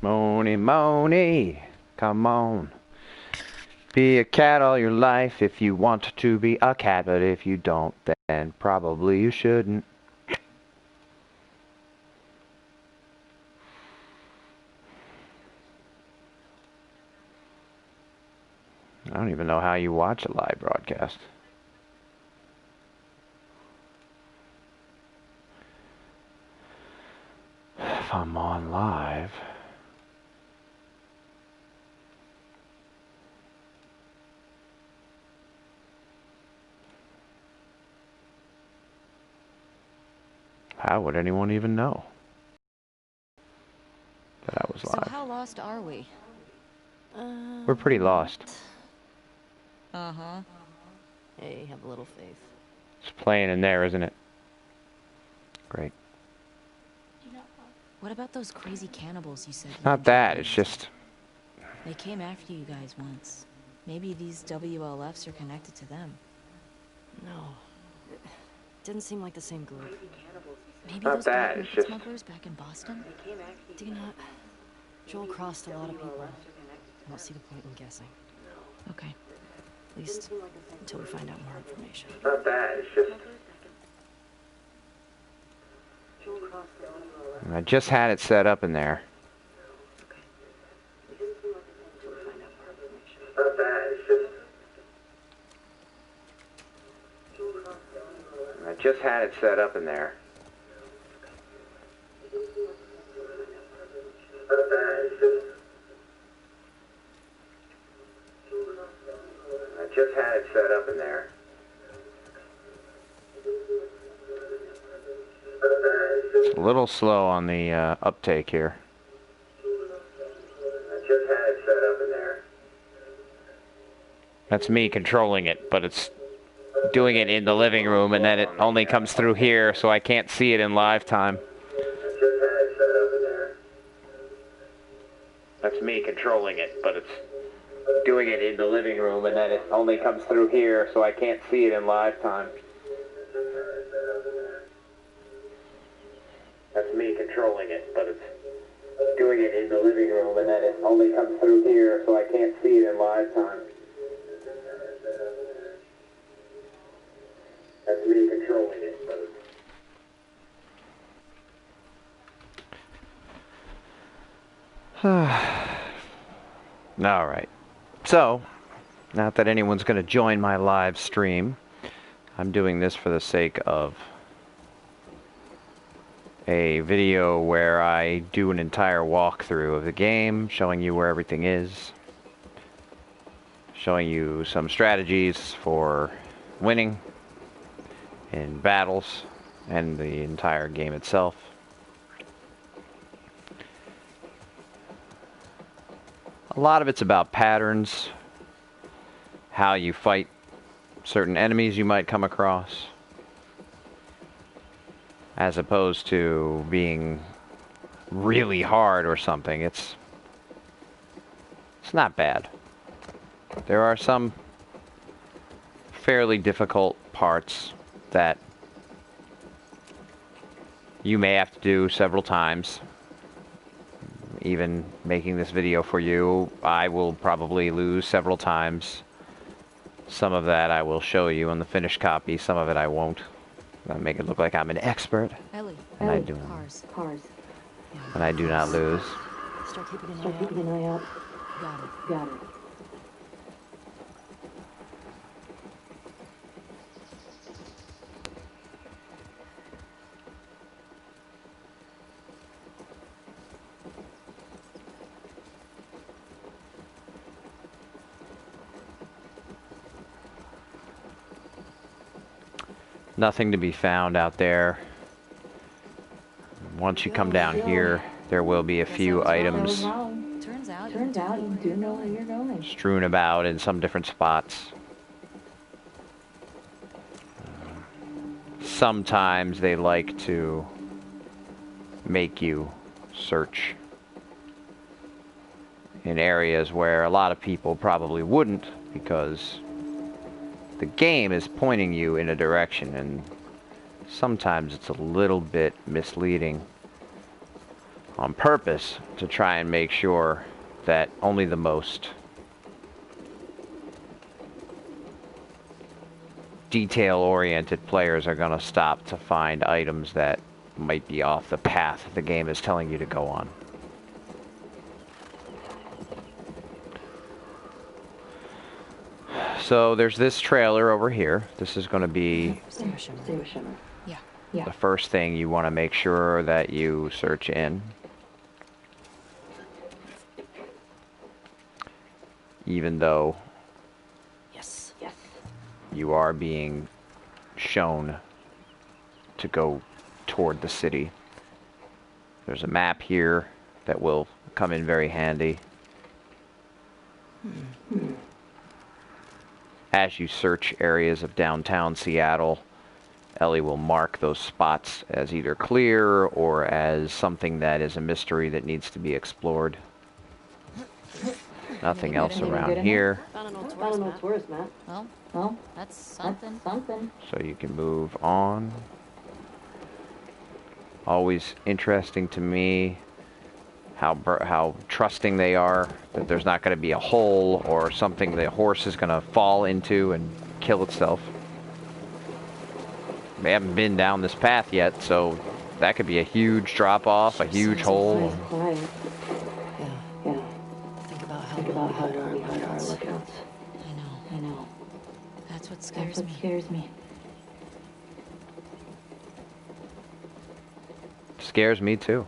Moni, Moni, come on. Be a cat all your life if you want to be a cat, but if you don't, then probably you shouldn't. I don't even know how you watch a live broadcast. If I'm on live... how would anyone even know that I was live? So how lost are we? We're pretty lost. Uh-huh. Hey, have a little faith. It's playing in there, isn't it? Great. What about those crazy cannibals you said? Not that, it's just... They came after you guys once. Maybe these WLFs are connected to them. No. It didn't seem like the same group. Maybe Not those that, black it's market just... smugglers back in Boston? Dina, Joel crossed a lot of people. I don't see the point in guessing. Okay. At least until we find out more information. Not that, it's just... I just had it set up in there. Not that, it's just... I just had it set up in there. Not that, it's just... I just had it set up in there. It's a little slow on the uptake here. I just had it set up in there. That's me controlling it, but it's doing it in the living room, and then it only comes through here, so I can't see it in live time. That's me controlling it, but it's doing it in the living room, and then it only comes through here, so I can't see it in live time. That's me controlling it, but it's doing it in the living room, and then it only comes through here, so I can't see it in live time. That's me controlling it, but it's... All right. So, not that anyone's going to join my live stream. I'm doing this for the sake of a video where I do an entire walkthrough of the game, showing you where everything is, showing you some strategies for winning in battles and the entire game itself. A lot of it's about patterns, how you fight certain enemies you might come across, as opposed to being really hard or something. It's not bad. There are some fairly difficult parts that you may have to do several times. Even making this video for you, I will probably lose several times. Some of that I will show you on the finished copy, some of it I won't. I'll make it look like I'm an expert. Ellie, And I do cars. and I do not lose. Start keeping an eye out. Got it. Nothing to be found out there. Once you come down here, there will be a few items Turns out you do know where you're going. strewn about in some different spots. Sometimes they like to make you search in areas where a lot of people probably wouldn't, because the game is pointing you in a direction, and sometimes it's a little bit misleading on purpose to try and make sure that only the most detail-oriented players are going to stop to find items that might be off the path the game is telling you to go on. So there's this trailer over here. This is going to be the first thing you want to make sure that you search in. Even though you are being shown to go toward the city. There's a map here that will come in very handy. As you search areas of downtown Seattle, Ellie will mark those spots as either clear or as something that is a mystery that needs to be explored. Nothing else around here. Found an old tourist map. Well, that's something. So you can move on. Always interesting to me how trusting they are, that there's not going to be a hole or something the horse is going to fall into and kill itself. We haven't been down this path yet, so that could be a huge drop-off, a huge hole. Yeah. Think about how well we hide our lookouts. I know. That's what scares me. Scares me too.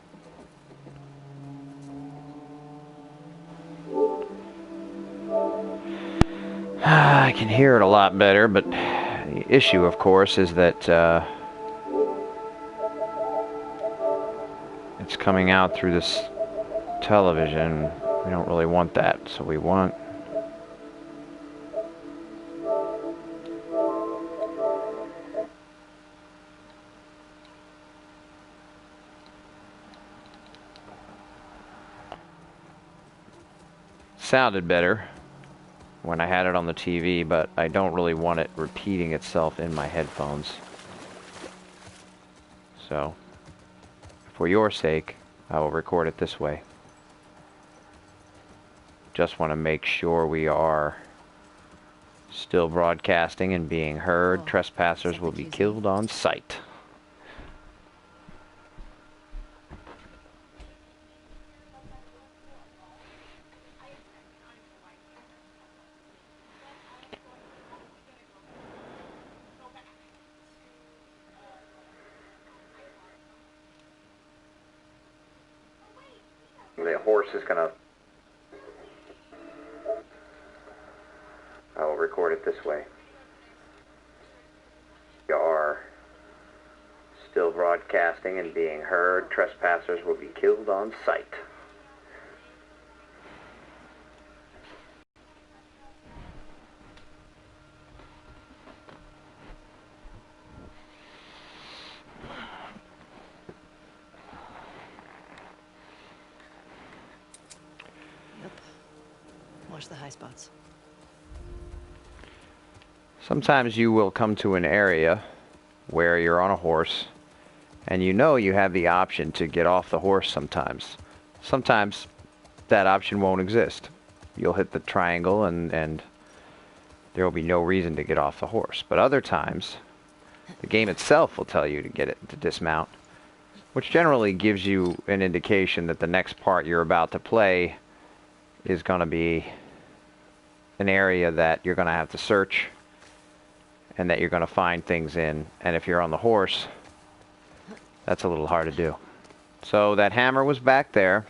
I can hear it a lot better, but the issue, of course, is that it's coming out through this television. We don't really want that, so we want... Sounded better when I had it on the TV, but I don't really want it repeating itself in my headphones. So, for your sake, I will record it this way. Just want to make sure we are still broadcasting and being heard. Trespassers will be killed on sight. The horse is gonna... I will record it this way. We are still broadcasting and being heard. Trespassers will be killed on sight. Watch the high spots. Sometimes you will come to an area where you're on a horse and you know you have the option to get off the horse sometimes. Sometimes that option won't exist. You'll hit the triangle and there will be no reason to get off the horse. But other times, the game itself will tell you to get it to dismount, which generally gives you an indication that the next part you're about to play is going to be an area that you're going to have to search and that you're going to find things in. And if you're on the horse, that's a little hard to do. So that hammer was back there.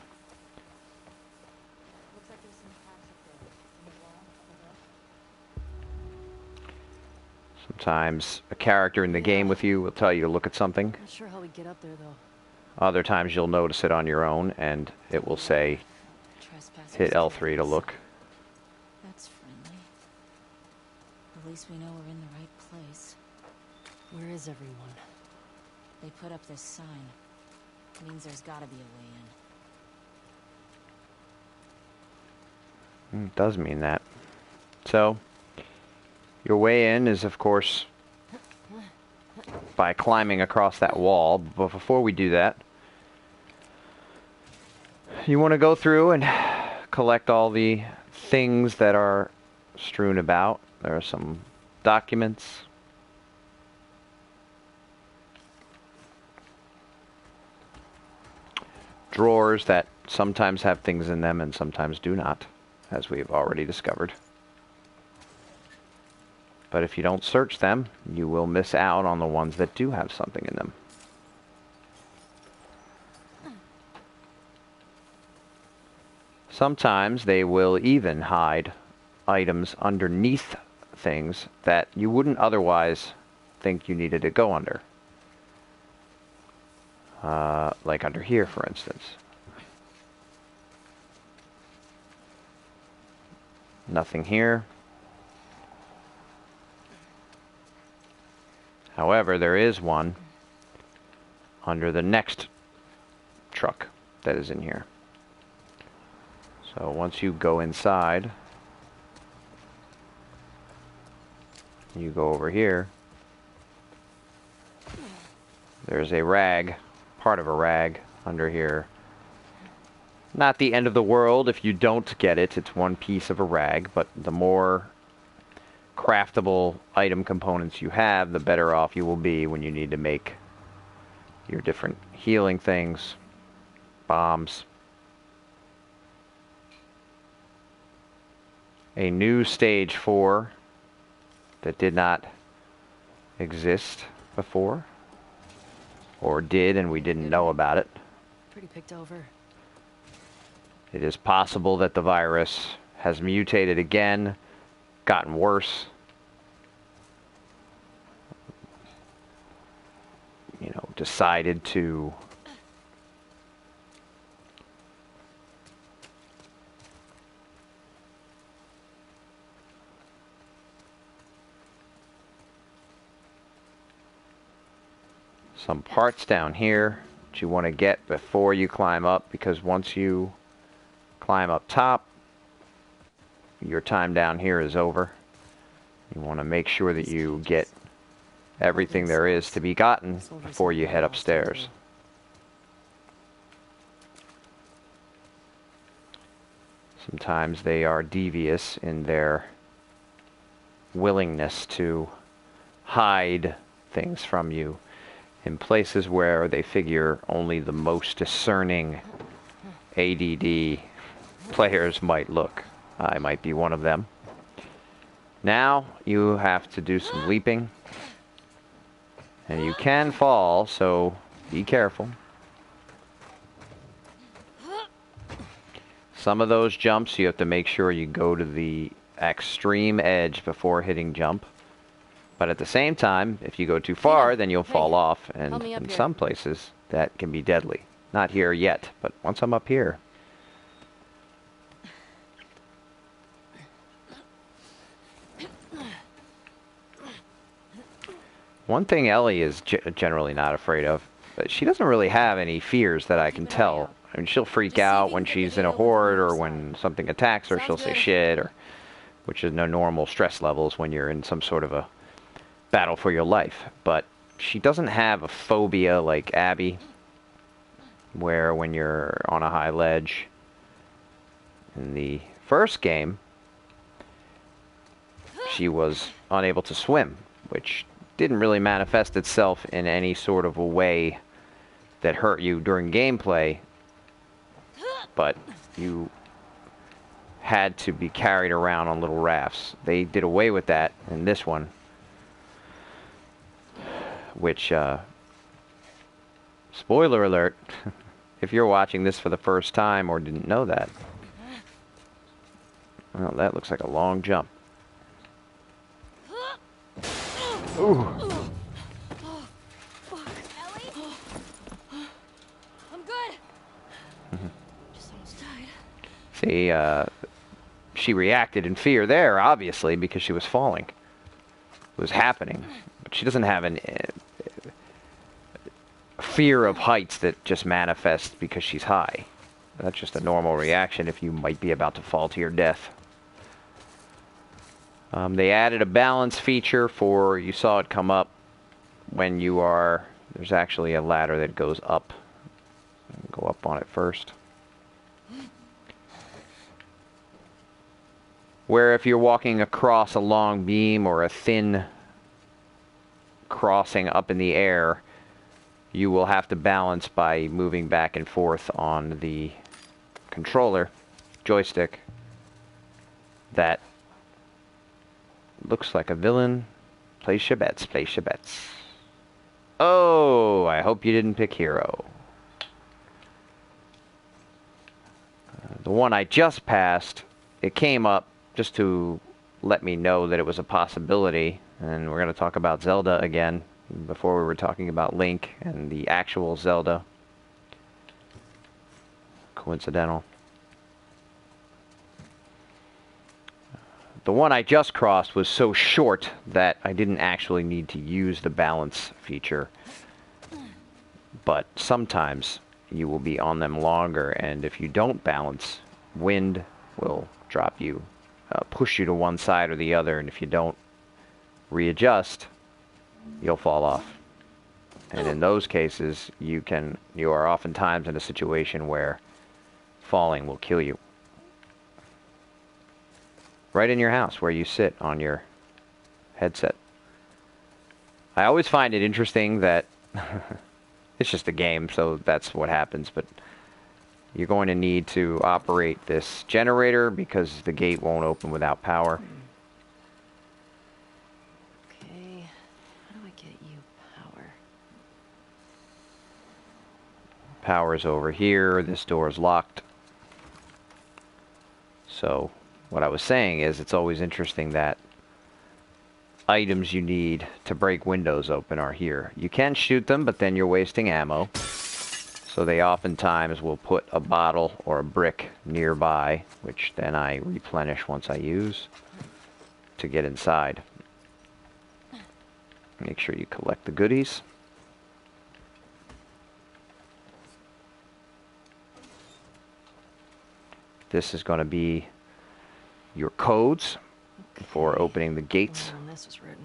Sometimes a character in the game with you will tell you to look at something. Not sure how we get up there though. Other times you'll notice it on your own and it will say hit L3 to look. That's friendly. At least we know we're in the right place. Where is everyone? They put up this sign. It means there's gotta be a way in. It does mean that. So, your way in is, of course, by climbing across that wall. But before we do that, you want to go through and collect all the things that are strewn about. There are some documents. Drawers that sometimes have things in them and sometimes do not, as we've already discovered. But if you don't search them, you will miss out on the ones that do have something in them. Sometimes they will even hide items underneath things that you wouldn't otherwise think you needed to go under. Like under here, for instance. Nothing here. However, there is one under the next truck that is in here. So once you go inside, you go over here, there's a rag, part of a rag under here. Not the end of the world if you don't get it. It's one piece of a rag, but the more craftable item components you have, the better off you will be when you need to make your different healing things, bombs. A new stage 4 that did not exist before, or did and we didn't know about it. Pretty picked over. It is possible that the virus has mutated again, gotten worse. You know, decided to some parts down here that you want to get before you climb up, because once you climb up top, your time down here is over. You want to make sure that you get everything there is to be gotten before you head upstairs. Sometimes they are devious in their willingness to hide things from you in places where they figure only the most discerning ADD players might look. I might be one of them. Now you have to do some leaping. And you can fall, so be careful. Some of those jumps you have to make sure you go to the extreme edge before hitting jump. But at the same time, if you go too far, then you'll fall off. And in some places, that can be deadly. Not here yet, but once I'm up here. One thing Ellie is generally not afraid of, but she doesn't really have any fears that I can tell. I mean, she'll freak out when she's in a horde or when something attacks her. She'll say shit, or which is no normal stress levels when you're in some sort of a battle for your life. But she doesn't have a phobia like Abby, where when you're on a high ledge. In the first game, she was unable to swim, which didn't really manifest itself in any sort of a way that hurt you during gameplay, but you had to be carried around on little rafts. They did away with that in this one, which, spoiler alert, if you're watching this for the first time or didn't know that, well, that looks like a long jump. Ooh. Oh, fuck. Ellie? I'm good. Just almost died. See, she reacted in fear there, obviously, because she was falling. It was happening. But she doesn't have an fear of heights that just manifests because she's high. That's just a normal reaction if you might be about to fall to your death. They added a balance feature for, you saw it come up when you are, there's actually a ladder that goes up. Go up on it first. Where if you're walking across a long beam or a thin crossing up in the air, you will have to balance by moving back and forth on the controller, joystick, that looks like a villain. Place your bets, place your bets. Oh, I hope you didn't pick hero. The one I just passed, it came up just to let me know that it was a possibility, and we're going to talk about Zelda again. Before we were talking about Link and the actual Zelda. Coincidental. The one I just crossed was so short that I didn't actually need to use the balance feature. But sometimes you will be on them longer, and if you don't balance, wind will drop you, push you to one side or the other, and if you don't readjust, you'll fall off. And in those cases, you are oftentimes in a situation where falling will kill you. Right in your house where you sit on your headset. I always find it interesting that it's just a game, so that's what happens, but you're going to need to operate this generator because the gate won't open without power. Power's over here. This door is locked. So what I was saying is it's always interesting that items you need to break windows open are here. You can shoot them, but then you're wasting ammo. So they oftentimes will put a bottle or a brick nearby, which then I replenish once I use to get inside. Make sure you collect the goodies. This is going to be your codes for opening the gates. This was written.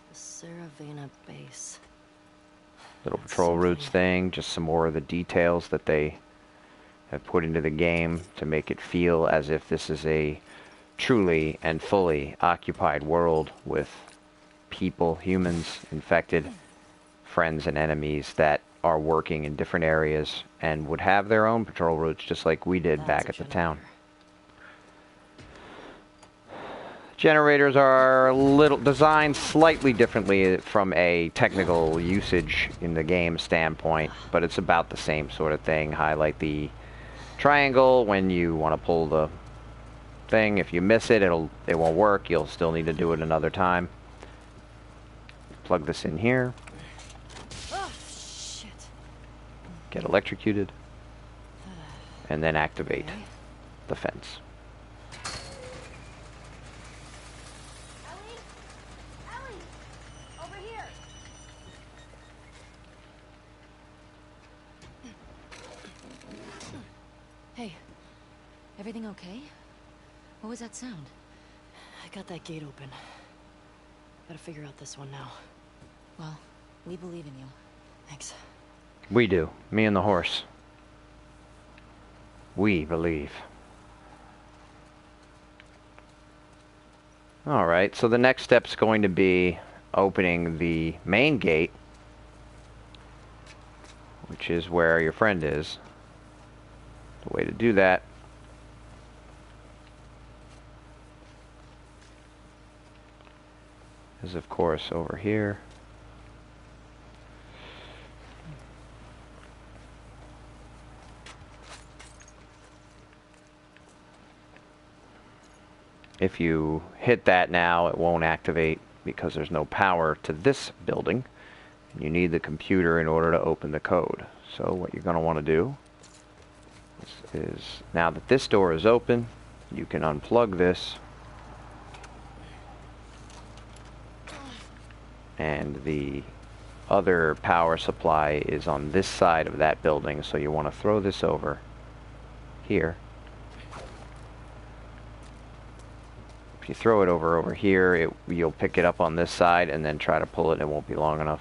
The Saravana base. Little patrol routes thing, just some more of the details that they have put into the game to make it feel as if this is a truly and fully occupied world with people, humans, infected, friends and enemies that are working in different areas and would have their own patrol routes just like we did back at the town. Generators are designed slightly differently from a technical usage in the game standpoint, but it's about the same sort of thing. Highlight the triangle when you want to pull the thing. If you miss it, it won't work. You'll still need to do it another time. Plug this in here. Get electrocuted, and then activate the fence. Ellie, over here. Hey, everything okay? What was that sound? I got that gate open. Gotta figure out this one now. Well, we believe in you. Thanks. We do. Me and the horse. We believe. Alright, so the next step's going to be opening the main gate, which is where your friend is. The way to do that is, of course, over here. If you hit that now, it won't activate because there's no power to this building. You need the computer in order to open the code. So what you're going to want to do is, now that this door is open, you can unplug this. And the other power supply is on this side of that building, so you want to throw this over here. If you throw it over here, you'll pick it up on this side and then try to pull it, and it won't be long enough.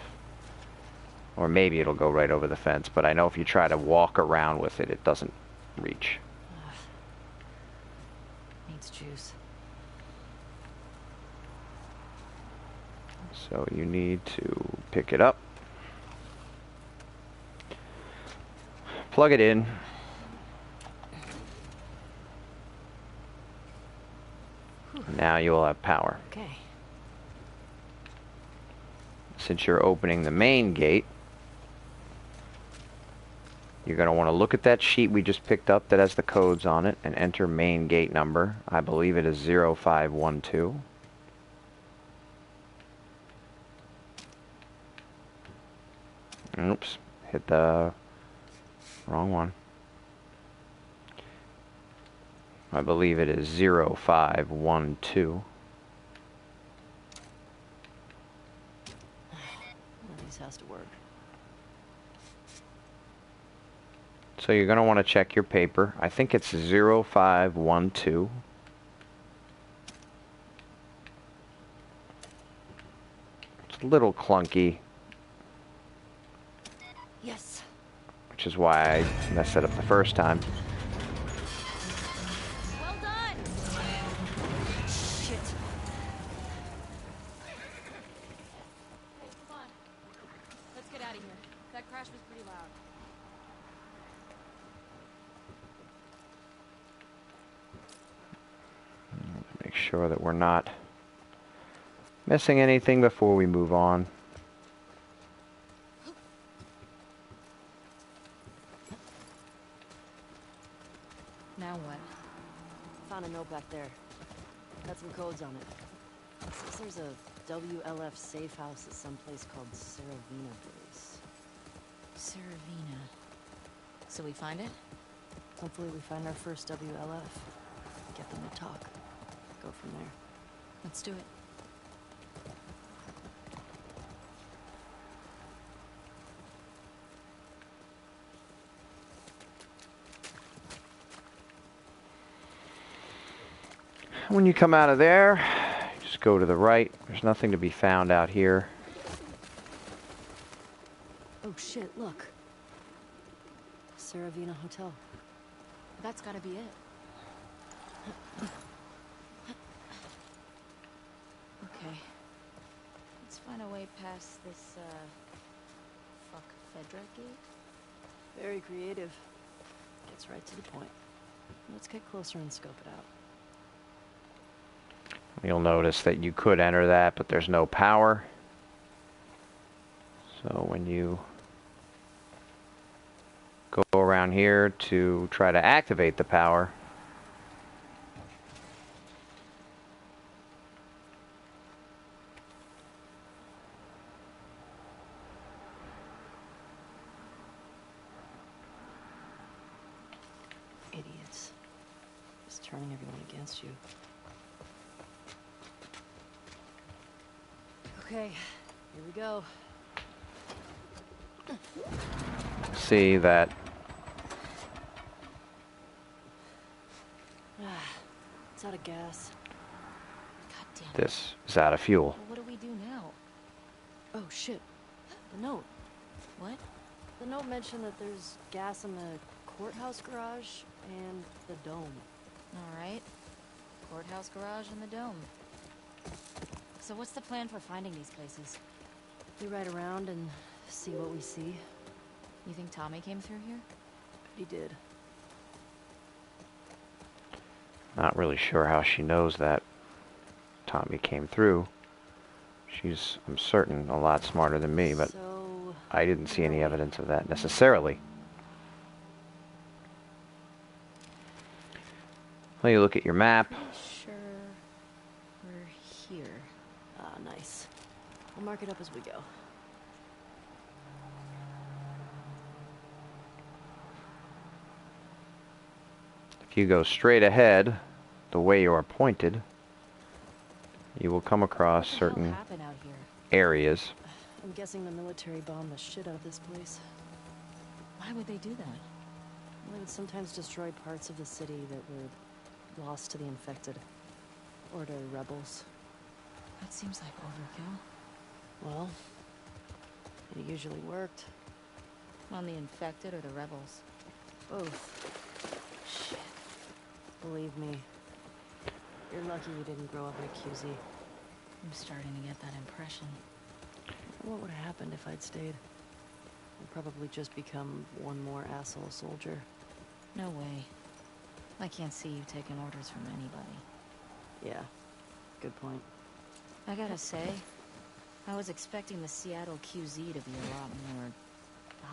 Or maybe it'll go right over the fence, but I know if you try to walk around with it, it doesn't reach. Needs juice. So you need to pick it up, plug it in, now you will have power. Okay. Since you're opening the main gate, you're going to want to look at that sheet we just picked up that has the codes on it and enter main gate number. I believe it is 0512. Oops, hit the wrong one. I believe it is 0512. One of these has to work. So you're going to want to check your paper. I think it's 0512. It's a little clunky, Yes. which is why I messed it up the first time. Well done! Shit. Hey, come on. Let's get out of here. That crash was pretty loud. Make sure that we're not missing anything before we move on. Now what? Found a note back there. Got some codes on it. Says there's a WLF safe house at some place called Saravina Place. Saravina. So we find it? Hopefully we find our first WLF. Get them to talk. Go from there. Let's do it. When you come out of there, just go to the right. There's nothing to be found out here. Oh shit, look. Saravina Hotel. That's gotta be it. Okay. Let's find a way past this, fuck Fedra gate. Very creative. Gets right to the point. Let's get closer and scope it out. You'll notice that you could enter that, but there's no power. So when you go around here to try to activate the power, Idiots. Just turning everyone against you. Okay, here we go. see that It's out of gas. God damn it. this is out of fuel. Well, what do we do now? Oh shit. The note. What? The note mentioned that there's gas in the courthouse garage and the dome. Alright. Courthouse garage and the dome. So what's the plan for finding these places? We ride around and see what we see. You think Tommy came through here? He did. Not really sure how she knows that Tommy came through. She's, I'm certain, a lot smarter than me, but So, I didn't see any evidence of that necessarily. Well, you look at your map. Pretty sure we're here. ah, nice. We'll mark it up as we go. If you go straight ahead, the way you are pointed, you will come across What the hell certain happened out here? areas. I'm guessing the military bombed the shit out of this place. Why would they do that? Well, they would sometimes destroy parts of the city that were lost to the infected. Or to rebels. That seems like overkill. Well, It usually worked. On the infected or the rebels? Both. Shit. Believe me. You're lucky you didn't grow up in a QZ. I'm starting to get that impression. What would have happened if I'd stayed? I'd probably just become one more asshole soldier. No way. I can't see you taking orders from anybody. Yeah. Good point. I gotta say, I was expecting the Seattle QZ to be a lot more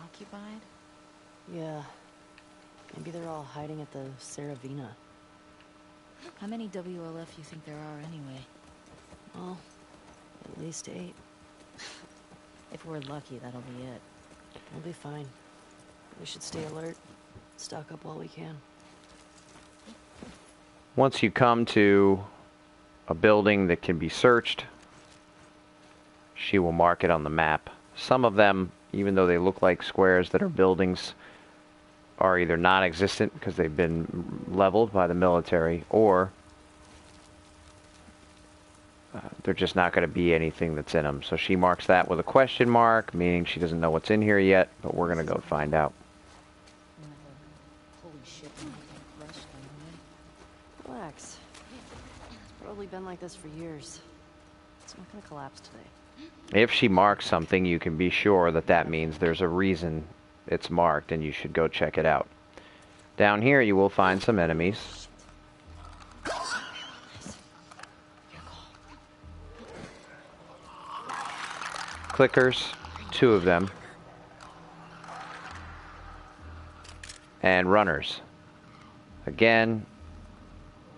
occupied. Yeah. Maybe they're all hiding at the Saravina. How many WLF you think there are anyway? Well, at least 8. If we're lucky, that'll be it. We'll be fine. We should stay alert. Stock up while we can. Once you come to a building that can be searched, she will mark it on the map. Some of them, even though they look like squares that are buildings, are either non-existent because they've been leveled by the military, or they're just not going to be anything that's in them. So she marks that with a question mark, meaning she doesn't know what's in here yet, but we're going to go find out. Holy shit, I'm not crushed anyway. Relax. It's probably been like this for years. It's not gonna collapse today. If she marks something, you can be sure that that means there's a reason it's marked, and you should go check it out. Down here you will find some enemies. Clickers, 2 of them. And runners. Again,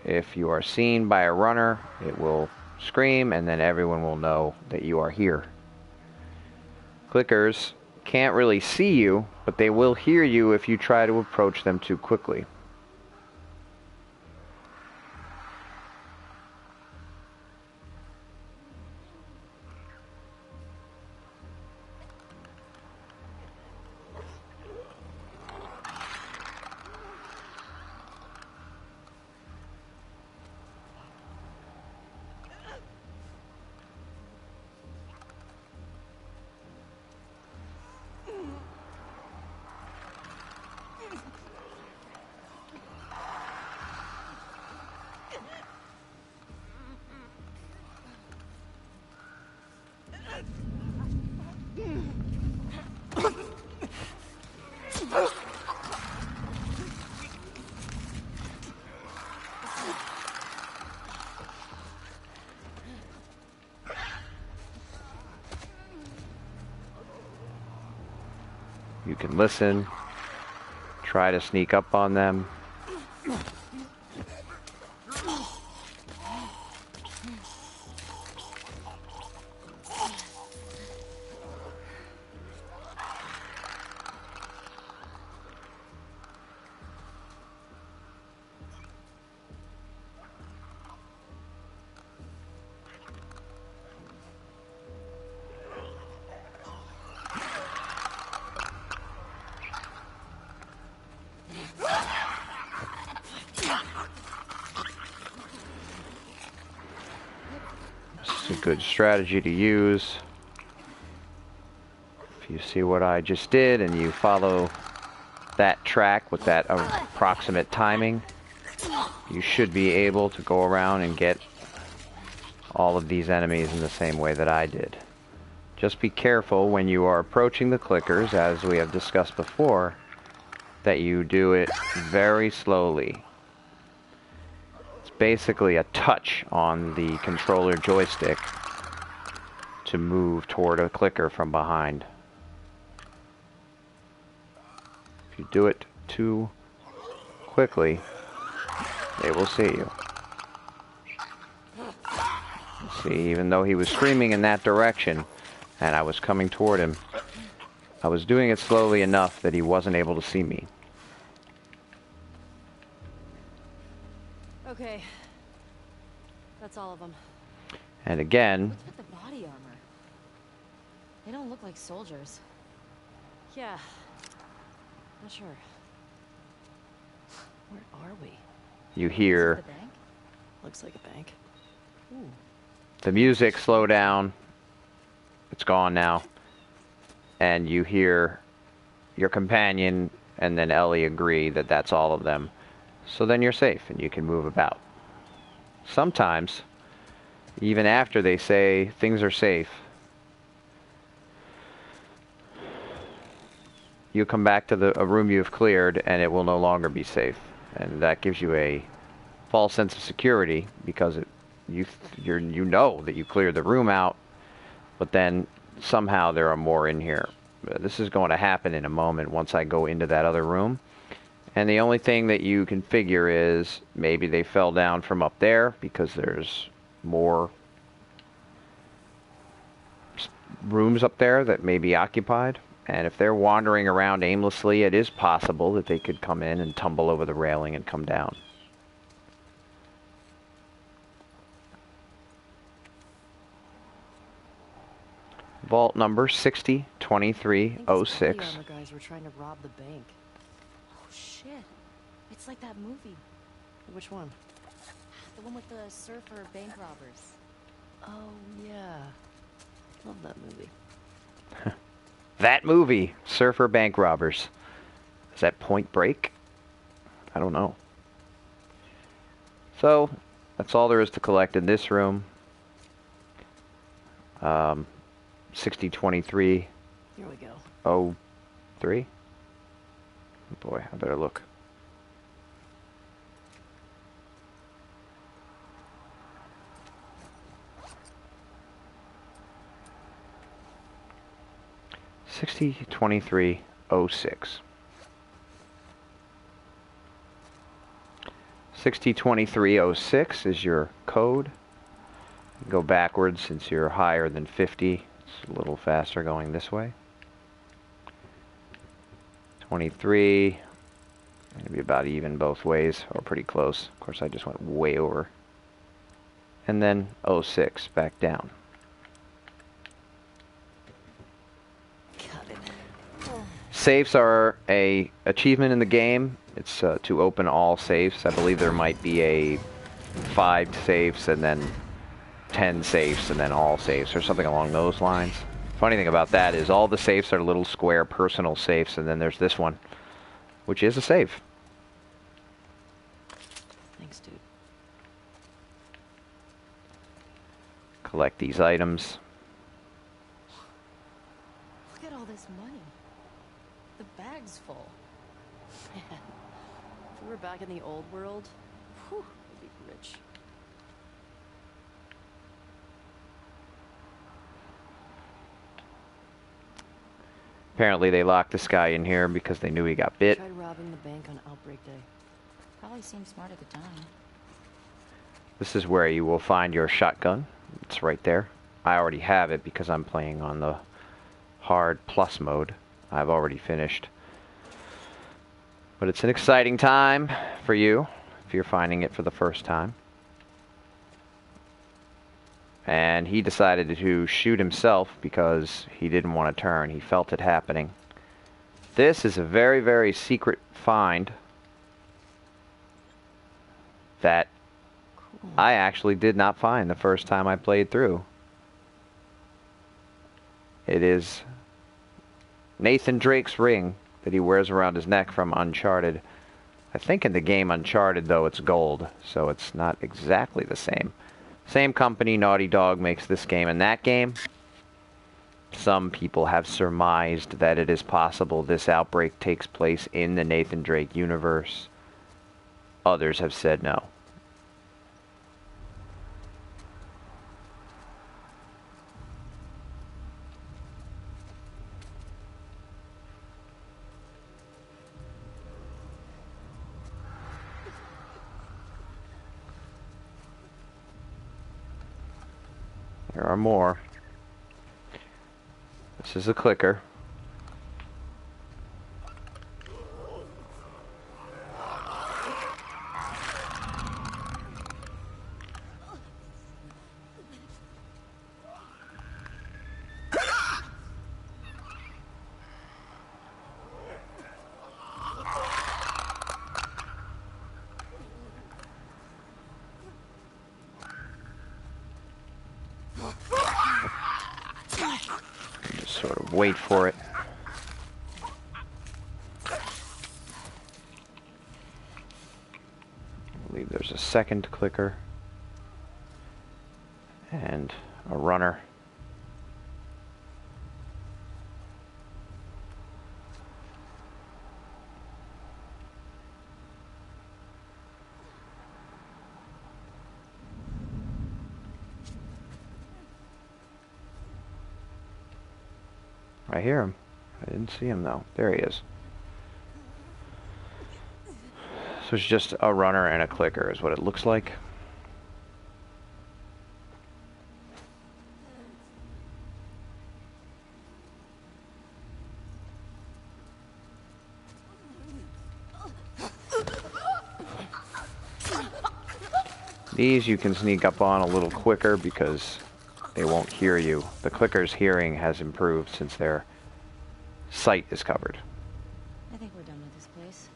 if you are seen by a runner, it will scream, and then everyone will know that you are here. Clickers can't really see you, but they will hear you if you try to approach them too quickly. You can listen, try to sneak up on them. It's a good strategy to use. If you see what I just did and you follow that track with that approximate timing, you should be able to go around and get all of these enemies in the same way that I did. Just be careful when you are approaching the clickers, as we have discussed before, that you do it very slowly. It's basically a touch on the controller joystick to move toward a clicker from behind. If you do it too quickly, they will see you. See, even though he was screaming in that direction and I was coming toward him, I was doing it slowly enough that he wasn't able to see me. Okay. That's all of them. And again, What's with the body armor? They don't look like soldiers. Yeah. Not sure. Where are we? you Is it hear the bank? Looks like a bank. Ooh. the music slow down. It's gone now. and you hear your companion and then Ellie agree that that's all of them. So then you're safe and you can move about. Sometimes, even after they say things are safe, you come back to a room you've cleared and it will no longer be safe. And that gives you a false sense of security because you know that you cleared the room out, but then somehow there are more in here. This is going to happen in a moment once I go into that other room. And the only thing that you can figure is maybe they fell down from up there because there's more rooms up there that may be occupied. And if they're wandering around aimlessly, it is possible that they could come in and tumble over the railing and come down. Vault number 602306. The armor guys were trying to rob the bank. Oh shit. It's like that movie. Which one? The one with the surfer bank robbers. Oh, yeah. Love that movie. That movie, Surfer Bank Robbers. Is that Point Break? I don't know. So, that's all there is to collect in this room. 6023. Here we go. 03? Boy, I better look. $6023.06. 6023.06 is your code. Go backwards since you're higher than 50. It's a little faster going this way. 23. Maybe about even both ways, or pretty close. Of course, I just went way over. And then 06 back down. Safes are a achievement in the game. It's to open all safes. I believe there might be a 5 safes and then 10 safes and then all safes or something along those lines. Funny thing about that is all the safes are little square personal safes, and then there's this one, which is a safe. Thanks, dude. Collect these items. Look at all this money. The bag's full. If we were back in the old world, whew, we'd be rich. Apparently they locked this guy in here because they knew he got bit. Tried robbing the bank on Outbreak Day. Probably seemed smart at the time. This is where you will find your shotgun. It's right there. I already have it because I'm playing on the hard plus mode. I've already finished. But it's an exciting time for you if you're finding it for the first time. And he decided to shoot himself because he didn't want to turn. He felt it happening. This is a very, very secret find that I actually did not find the first time I played through. It is Nathan Drake's ring that he wears around his neck from Uncharted. I think in the game Uncharted, though, it's gold, so it's not exactly the same. Same company, Naughty Dog, makes this game. In that game, some people have surmised that it is possible this outbreak takes place in the Nathan Drake universe. Others have said no. There are more. This is a clicker. Just sort of wait for it. believe there's a second clicker and a runner. I hear him. I didn't see him though. There he is. So it's just a runner and a clicker is what it looks like. These you can sneak up on a little quicker because they won't hear you. The clicker's hearing has improved since their sight is covered. I think we're done with this place.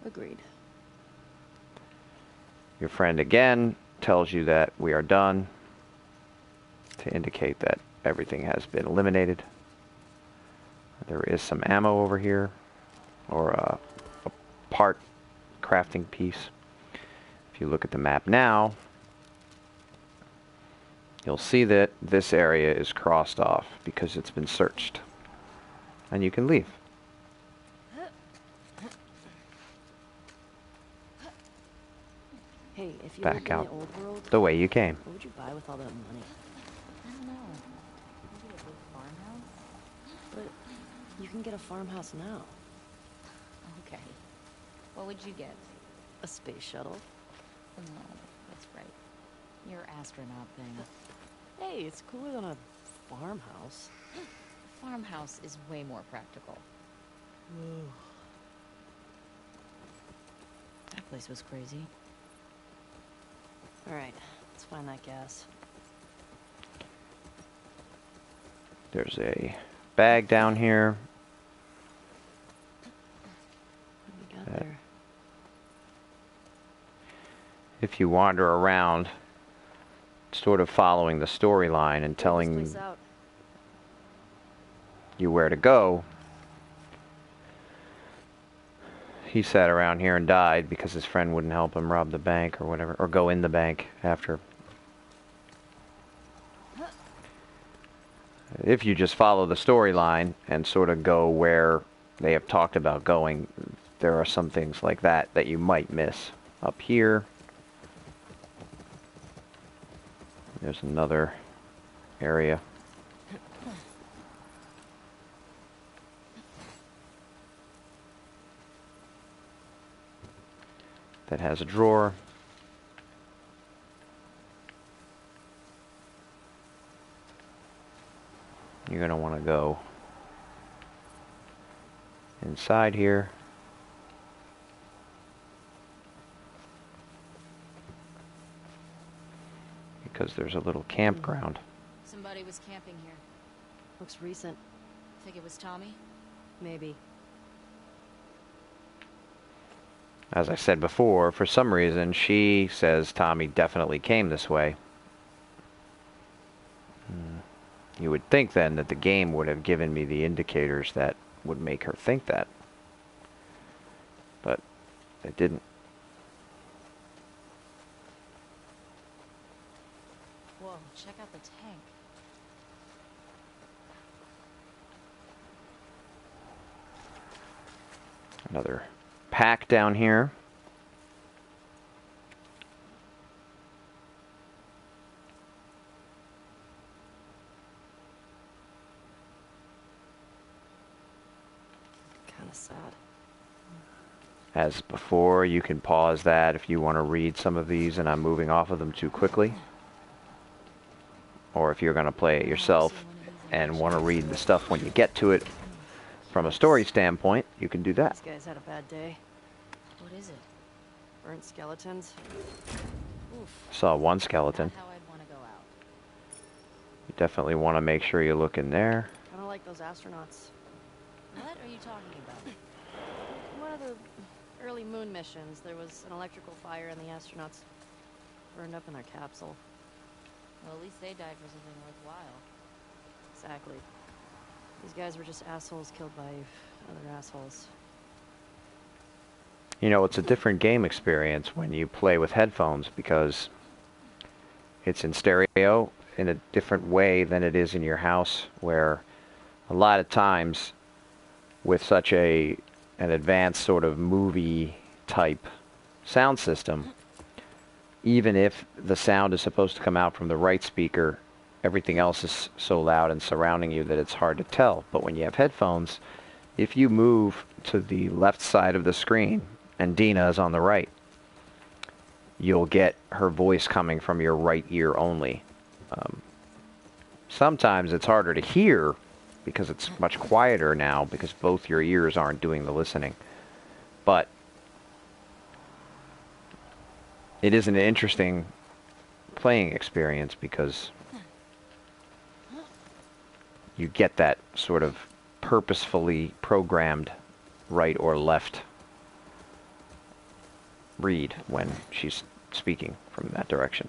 Agreed. Your friend again tells you that we are done to indicate that everything has been eliminated. There is some ammo over here, or a part crafting piece. If you look at the map now, you'll see that this area is crossed off because it's been searched. And you can leave. Hey, if you Back lived in out the old world, the way you came. what would you buy with all that money? I don't know. Maybe a big farmhouse? But you can get a farmhouse now. Okay. What would you get? A space shuttle. Oh, no, that's right. Your astronaut thing. Hey, it's cooler than a farmhouse. A farmhouse is way more practical. That place was crazy. All right, let's find that gas. There's a bag down here. What do we got there? If you wander around, sort of following the storyline and Check this telling place out. you where to go, he sat around here and died because his friend wouldn't help him rob the bank or whatever, or go in the bank after. If you just follow the storyline and sort of go where they have talked about going, there are some things like that that you might miss. Up here, there's another area. That has a drawer. You're going to want to go inside here. Because there's a little campground. Somebody was camping here. Looks recent. Think it was Tommy? Maybe. As I said before, for some reason, she says Tommy definitely came this way. You would think then that the game would have given me the indicators that would make her think that. But it didn't. Whoa, check out the tank. Another pack down here. Kind of sad. As before, you can pause that if you want to read some of these and I'm moving off of them too quickly. Or if you're going to play it yourself and want to read the stuff when you get to it from a story standpoint, you can do that. This guy's had a bad day. What is it? Burnt skeletons. Oof. Saw one skeleton. Not how I'd want to go out. You definitely want to make sure you look in there. Kind of like those astronauts. What are you talking about? One of the early moon missions, there was an electrical fire and the astronauts burned up in their capsule. Well, at least they died for something worthwhile. Exactly. These guys were just assholes killed by other assholes. You know, it's a different game experience when you play with headphones because it's in stereo in a different way than it is in your house, where a lot of times with such an advanced sort of movie type sound system, even if the sound is supposed to come out from the right speaker, everything else is so loud and surrounding you that it's hard to tell. But when you have headphones, if you move to the left side of the screen and Dina is on the right, you'll get her voice coming from your right ear only. Sometimes it's harder to hear because it's much quieter now because both your ears aren't doing the listening. But it is an interesting playing experience because you get that sort of purposefully programmed right or left read when she's speaking from that direction.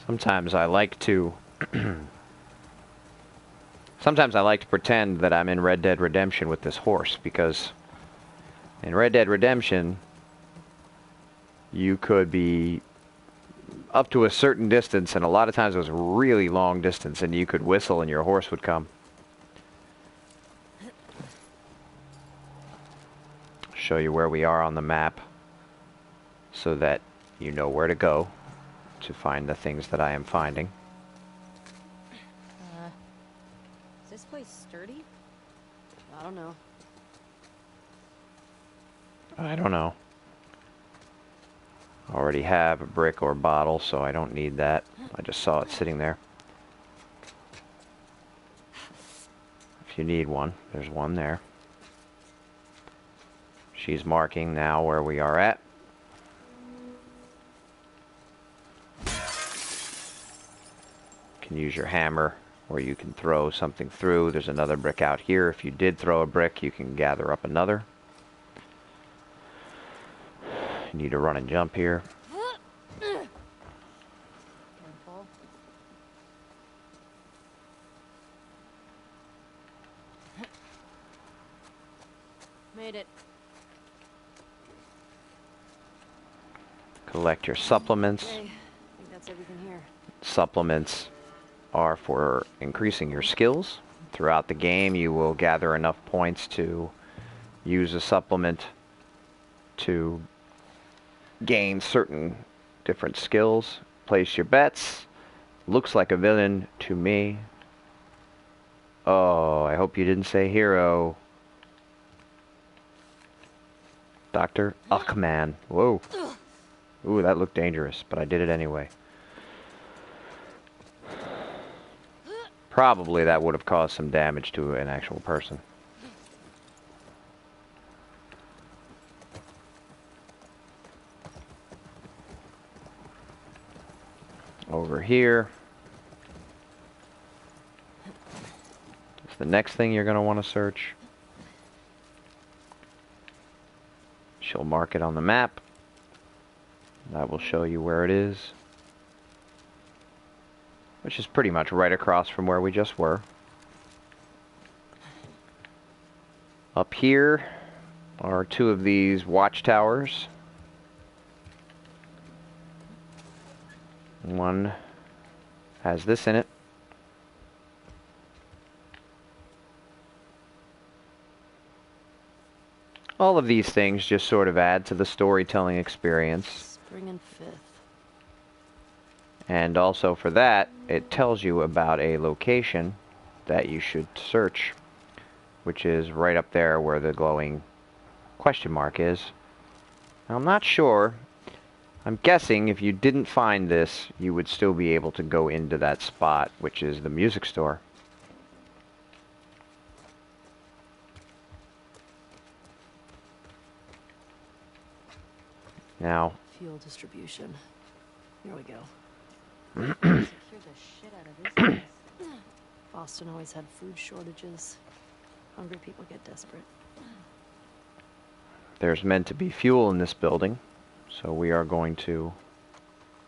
Sometimes I like to pretend that I'm in Red Dead Redemption with this horse, because in Red Dead Redemption you could be up to a certain distance, and a lot of times it was a really long distance, and you could whistle and your horse would come. Show you where we are on the map so that you know where to go to find the things that I am finding. Is this place sturdy? I don't know. I don't know. I already have a brick or bottle, so I don't need that. I just saw it sitting there. If you need one, there's one there. She's marking now where we are at. You can use your hammer, or you can throw something through. There's another brick out here. If you did throw a brick, you can gather up another. You need to run and jump here. Careful. Made it. Collect your supplements. Okay, I think that's everything here. Supplements are for increasing your skills. Throughout the game, you will gather enough points to use a supplement to gain certain different skills. Place your bets. Looks like a villain to me. Oh, I hope you didn't say hero. Dr. Uckman. Whoa. Ooh, that looked dangerous, but I did it anyway. Probably that would have caused some damage to an actual person. Over here is the next thing you're going to want to search. She'll mark it on the map. That will show you where it is, which is pretty much right across from where we just were. Up here are two of these watchtowers. One has this in it. All of these things just sort of add to the storytelling experience. Spring and Fifth. And also for that, it tells you about a location that you should search, which is right up there where the glowing question mark is. Now, I'm not sure. I'm guessing if you didn't find this, you would still be able to go into that spot, which is the music store. Now, Fuel distribution. Here we go. Secure the shit out of this place. Boston always had food shortages. Hungry people get desperate. there's meant to be fuel in this building, so we are going to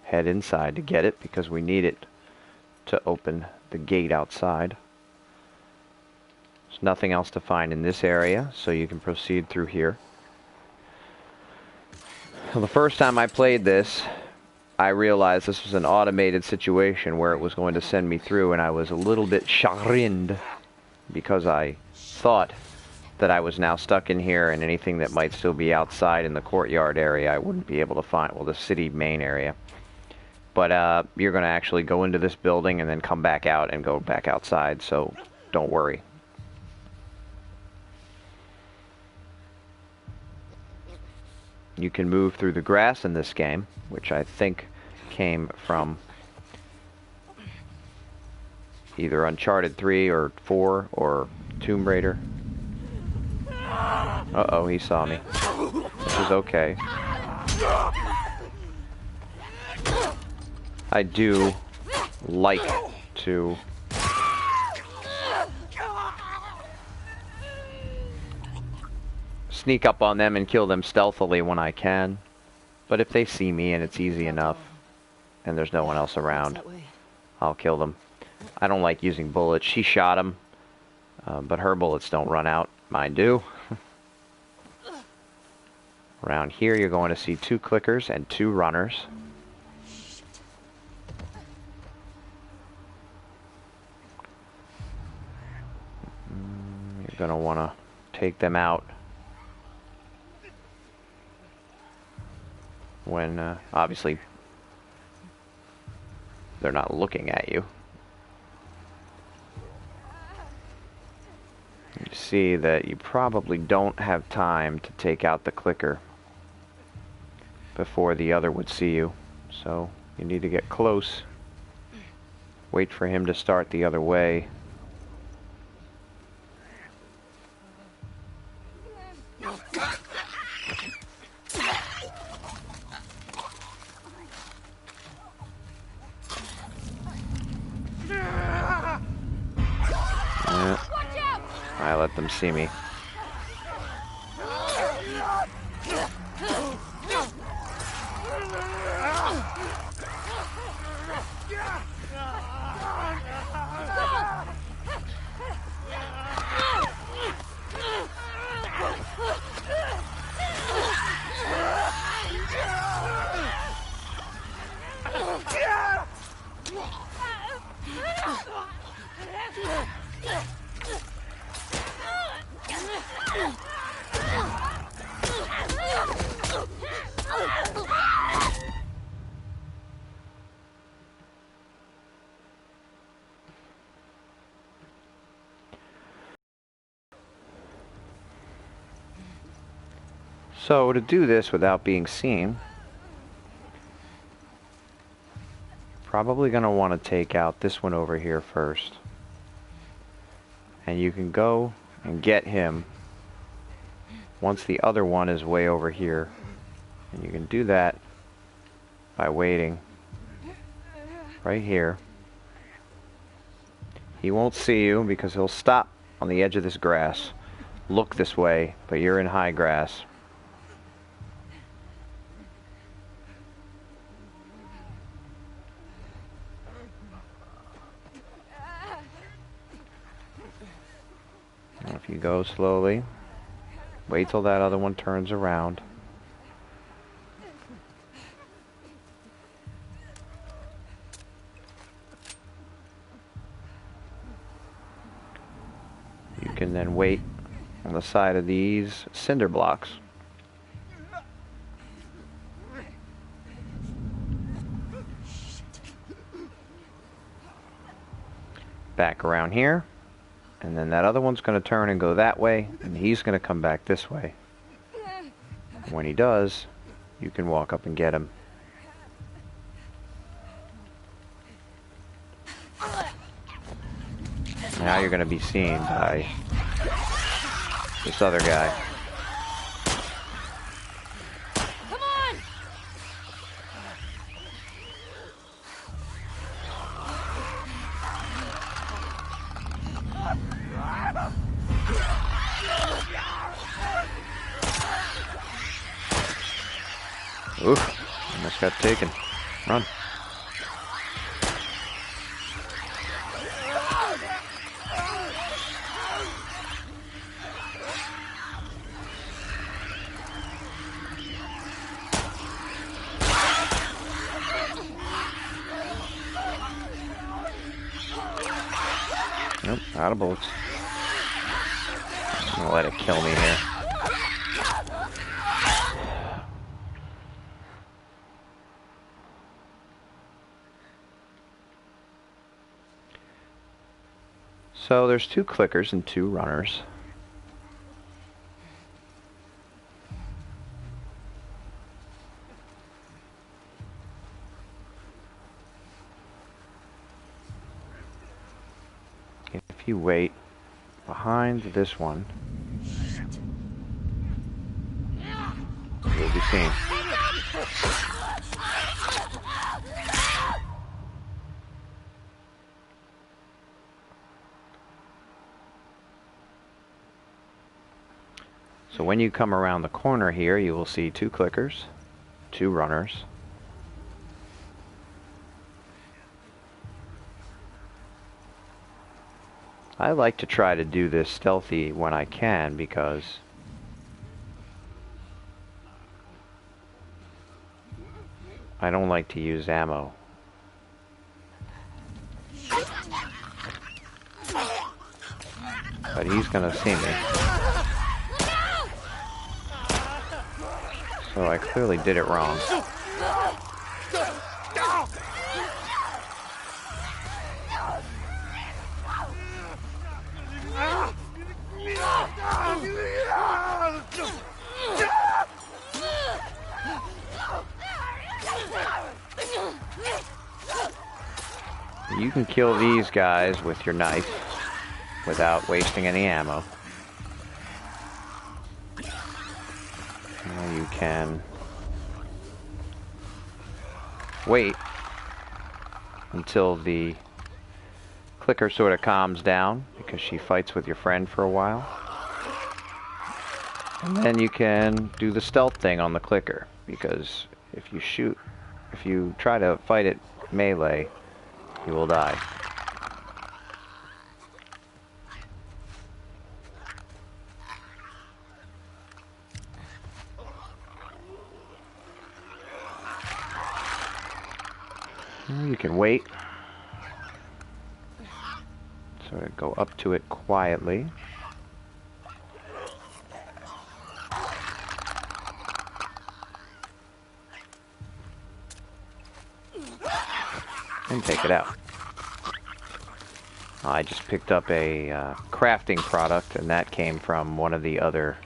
head inside to get it because we need it to open the gate outside. There's nothing else to find in this area, so you can proceed through here. Well, the first time I played this, I realized this was an automated situation where it was going to send me through, and I was a little bit chagrined because I thought that I was now stuck in here, and anything that might still be outside in the courtyard area I wouldn't be able to find. Well, the city main area. But you're going to actually go into this building and then come back out and go back outside, so don't worry. You can move through the grass in this game, which I think came from either Uncharted 3 or 4 or Tomb Raider. Uh-oh, he saw me. This is okay. I do like to sneak up on them and kill them stealthily when I can. But if they see me and it's easy enough and there's no one else around, I'll kill them. I don't like using bullets. She shot him, but her bullets don't run out. Mine do. Around here you're going to see 2 clickers and 2 runners. You're going to want to take them out when, obviously, they're not looking at you. You see that you probably don't have time to take out the clicker before the other would see you. So you need to get close. Wait for him to start the other way. I let them see me. So to do this without being seen, probably going to want to take out this one over here first. And you can go and get him once the other one is way over here. And you can do that by waiting right here. He won't see you because he'll stop on the edge of this grass, look this way, but you're in high grass. If you go slowly, wait till that other one turns around. You can then wait on the side of these cinder blocks. Back around here. And then that other one's going to turn and go that way, and he's going to come back this way. When he does, you can walk up and get him. Now you're going to be seen by this other guy. Come on! Oof, almost got taken. Run. Nope, out of bullets. I'm gonna let it kill me here. So there's 2 clickers and 2 runners. If you wait behind this one, you'll be seen. So when you come around the corner here, you will see 2 clickers, 2 runners. I like to try to do this stealthy when I can because I don't like to use ammo. But he's gonna see me. So I clearly did it wrong. You can kill these guys with your knife without wasting any ammo. Or you can wait until the clicker sort of calms down because she fights with your friend for a while. And then you can do the stealth thing on the clicker because if you try to fight it melee, you will die. You can wait. Sort of go up to it quietly. And take it out. I just picked up a crafting product, and that came from one of the other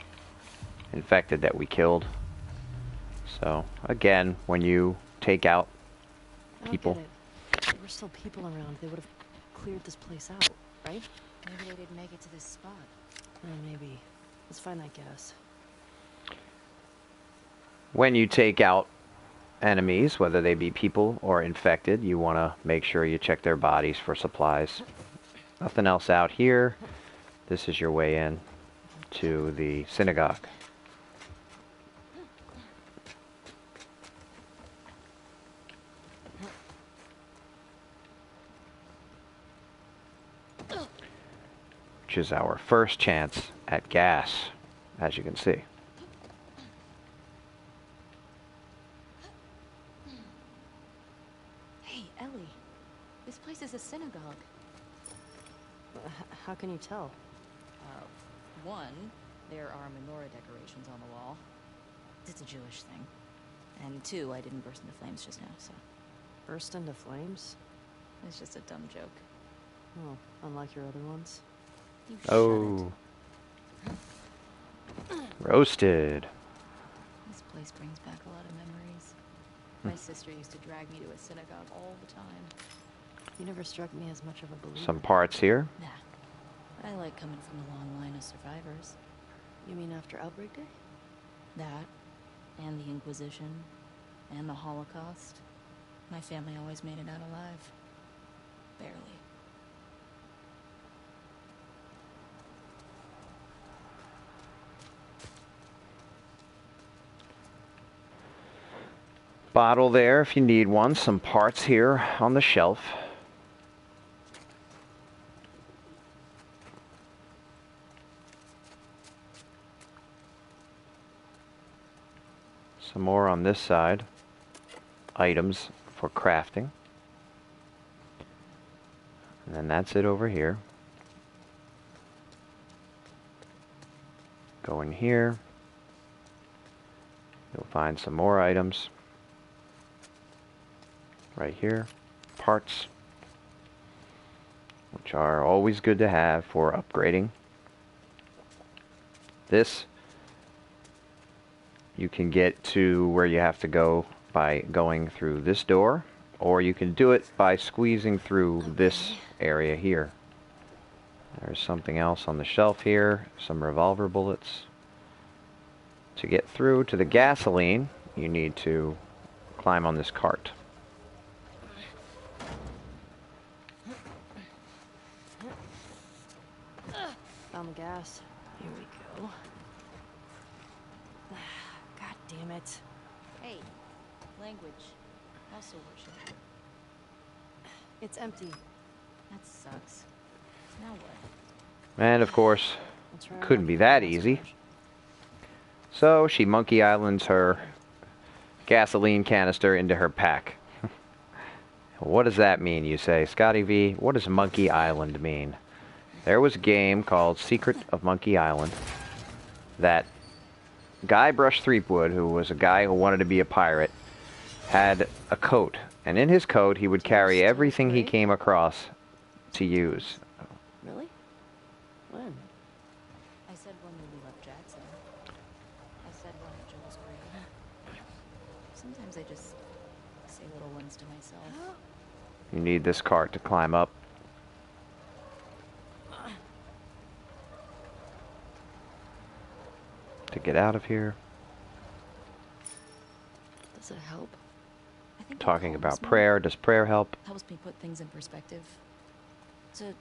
infected that we killed. So, again, when you take out people... If there were still people around, they would have cleared this place out, right? Maybe they didn't make it to this spot. Maybe. Let's find that gas. When you take out enemies, whether they be people or infected, you want to make sure you check their bodies for supplies. Nothing else out here. This is your way in to the synagogue. Which is our first chance at gas, as you can see. Hey, Ellie. This place is a synagogue. How can you tell? One, there are menorah decorations on the wall. It's a Jewish thing. And 2, I didn't burst into flames just now, so... Burst into flames? It's just a dumb joke. Oh, unlike your other ones? You Oh. Roasted. This place brings back a lot of memories. My sister used to drag me to a synagogue all the time. You never struck me as much of a believer. Some parts here. Nah. I like coming from the long line of survivors. You mean after Outbreak Day? That, and the Inquisition, and the Holocaust. My family always made it out alive. Barely. bottle there if you need one. Some parts here on the shelf. Some more on this side. Items for crafting. And then that's it over here. Go in here. You'll find some more items. Right here. Parts. Which are always good to have for upgrading. This you can get to where you have to go by going through this door, or you can do it by squeezing through this area here. There's something else on the shelf here, some revolver bullets. To get through to the gasoline, you need to climb on this cart. Found the gas. Here we go. God damn it. Hey, language. Also worship. It's empty. That sucks. Now what? And of course, I'll try couldn't be another that gas easy. brush. So she Monkey Islands her gasoline canister into her pack. What does that mean, you say? Scotty V, what does Monkey Island mean? There was a game called Secret of Monkey Island that Guybrush Threepwood, who was a guy who wanted to be a pirate, had a coat. And in his coat, he would carry everything he came across to use. Really? When? I said when we left Jackson. I said when Joel's grave. Sometimes I just say little ones to myself. You need this cart to climb up. To get out of here. Does it help? I think it Talking calms about me. prayer. Does prayer help? Helps me put things in perspective. It's a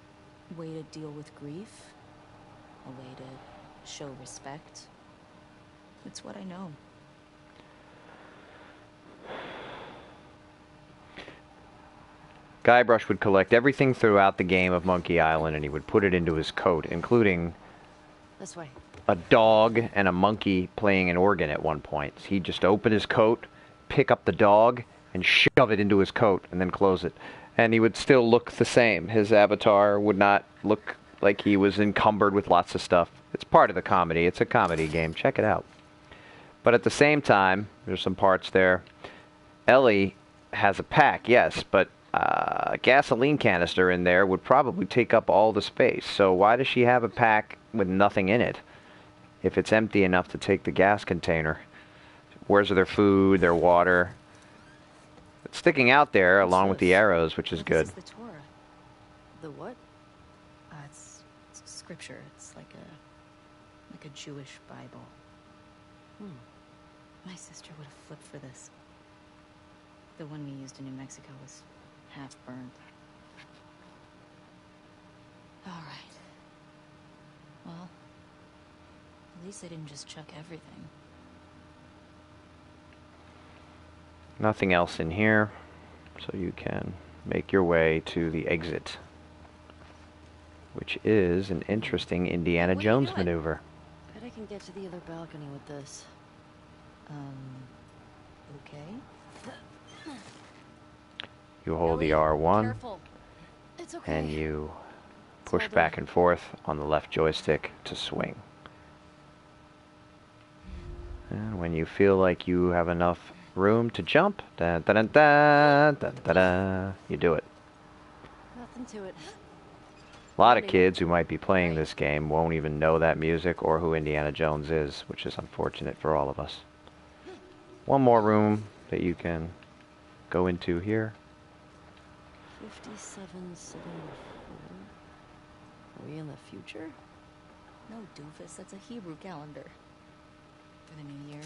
way to deal with grief. A way to show respect. It's what I know. Guybrush would collect everything throughout the game of Monkey Island and he would put it into his coat, including This way. a dog and a monkey playing an organ at one point. He'd just open his coat, pick up the dog, and shove it into his coat, and then close it. And he would still look the same. His avatar would not look like he was encumbered with lots of stuff. It's part of the comedy. It's a comedy game. Check it out. But at the same time, there's some parts there. Ellie has a pack, yes, but a gasoline canister in there would probably take up all the space. So why does she have a pack with nothing in it if it's empty enough to take the gas container? Where's their food, their water? It's sticking out there along with the arrows, which is good. This is the Torah. The what? It's scripture. It's like a Jewish Bible. My sister would have flipped for this. The one we used in New Mexico was half burned. All right. Well, at least they didn't just chuck everything. Nothing else in here, so you can make your way to the exit, which is an interesting Indiana What are you Jones doing? maneuver. Bet I can get to the other balcony with this. Okay. You hold the Ellie, R1 Careful. It's okay. and you push Hold back on. and forth on the left joystick to swing. And when you feel like you have enough room to jump, da da da da da da da, you do it. Nothing to it. A lot of kids who might be playing this game won't even know that music or who Indiana Jones is, which is unfortunate for all of us. One more room that you can go into here. 5774. Are we in the future? No, doofus. That's a Hebrew calendar. For the new year.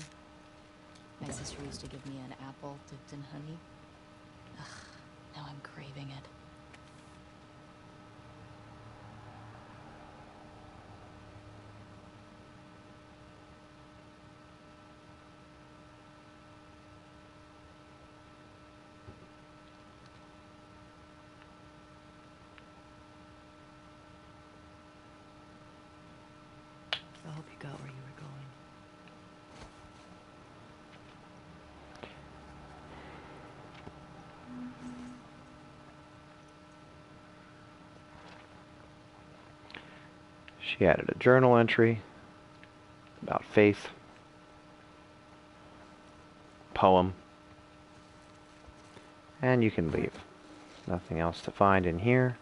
My sister used to give me an apple dipped in honey. Ugh, now I'm craving it. forgot where you were going. She added a journal entry about faith, poem, and you can leave. Nothing else to find in here.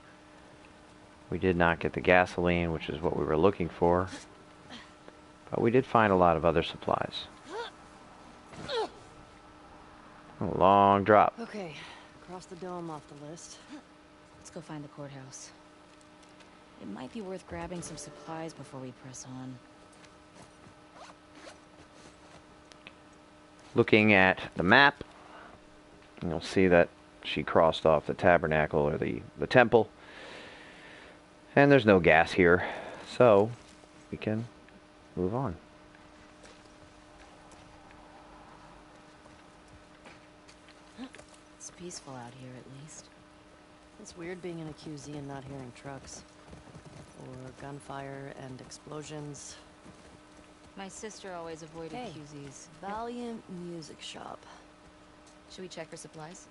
We did not get the gasoline, which is what we were looking for, but we did find a lot of other supplies. A long drop. Okay, cross the dome off the list. Let's go find the courthouse. It might be worth grabbing some supplies before we press on. Looking at the map, you'll see that she crossed off the tabernacle or the temple. And there's no gas here, so we can move on. It's peaceful out here, at least. It's weird being in a QZ and not hearing trucks. Or gunfire and explosions. My sister always avoided Hey. QZs. Valiant Music Shop. Should we check for supplies?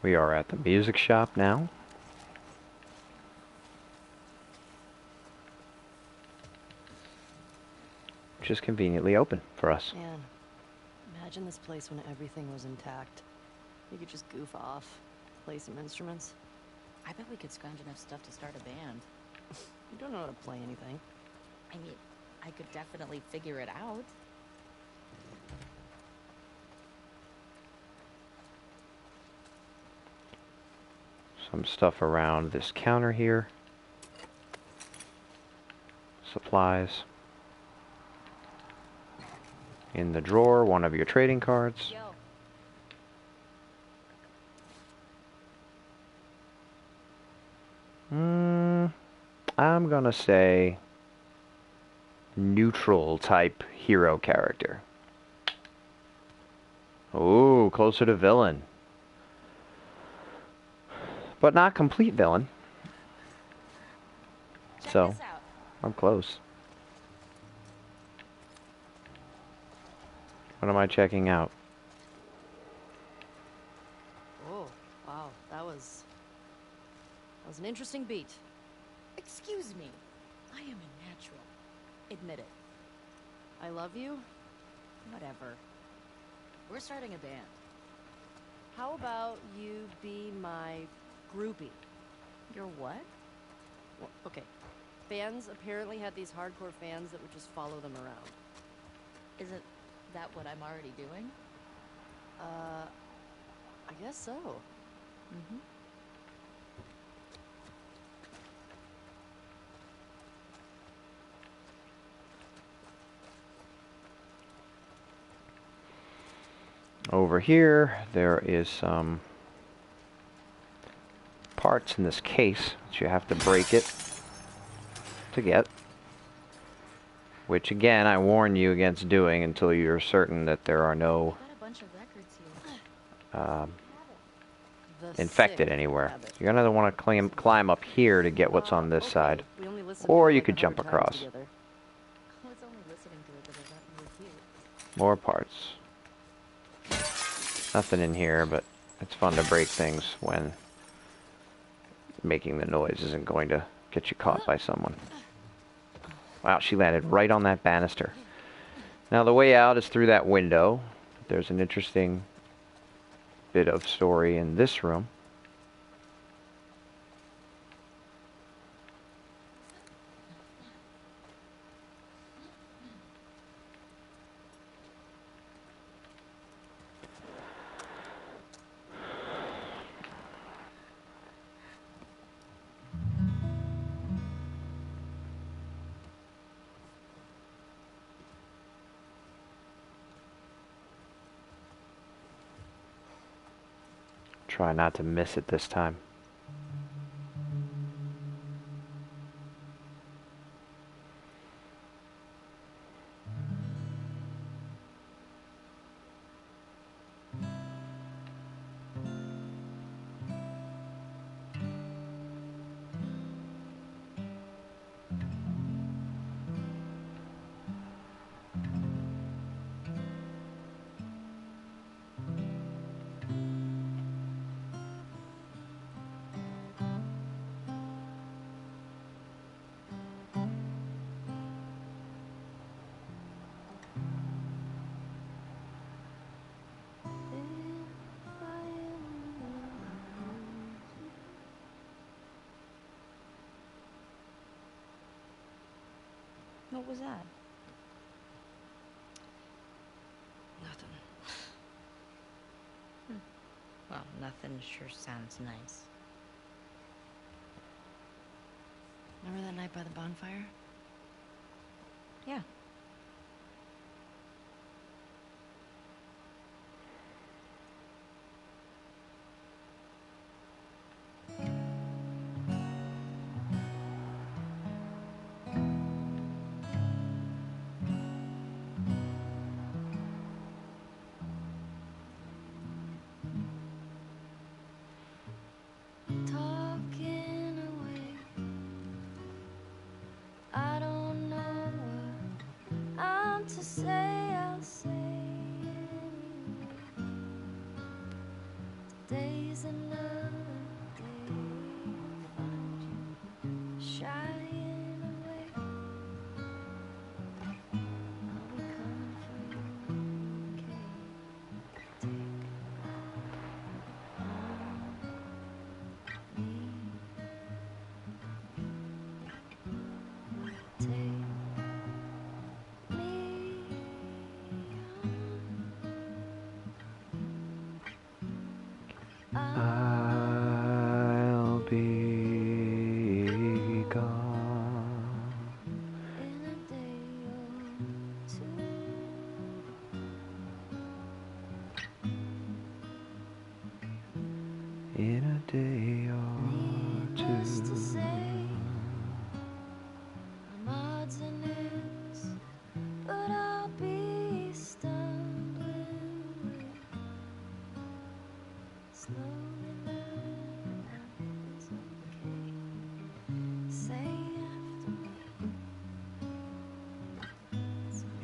We are at the music shop now. Which is conveniently open for us. Man, imagine this place when everything was intact. You could just goof off, play some instruments. I bet we could scrounge enough stuff to start a band. You don't know how to play anything. I mean, I could definitely figure it out. Some stuff around this counter here. Supplies. In the drawer, one of your trading cards. Yo. I'm gonna say neutral type hero character. Ooh, closer to villain. But not complete villain. Check So, this out. I'm close. What am I checking out? Oh, wow, that was an interesting beat. Excuse me. I am a natural. Admit it. I love you. Whatever. We're starting a band. How about you be my groupie? You're what? Well, okay. Fans apparently had these hardcore fans that would just follow them around. Isn't that what I'm already doing? I guess so. Mm-hmm. Over here, there is some parts in this case that you have to break it to get. Which, again, I warn you against doing until you're certain that there are no Got a bunch of records here. The infected sick anywhere. habit. You're going to want to climb up here to get what's on this Okay. side. We only listened Or to it you like could 100 jump times across. together. I was only listening to it because I thought you were cute. More parts. Nothing in here, but it's fun to break things when making the noise isn't going to get you caught by someone. Wow, she landed right on that banister. Now the way out is through that window. There's an interesting bit of story in this room. Try not to miss it this time. What was that? Nothing. Well, nothing sure sounds nice. Remember that night by the bonfire? Yeah. Talking away. I don't know what I'm to say. I'll say anyway. Today's another day. Find you shying away. I'll be coming for you, okay? Take I'll be gone in a day or two. in a day or Needless to two. say, I'm odds and ends, but I'll be stumbling with slowly learning that it's okay. Say after me.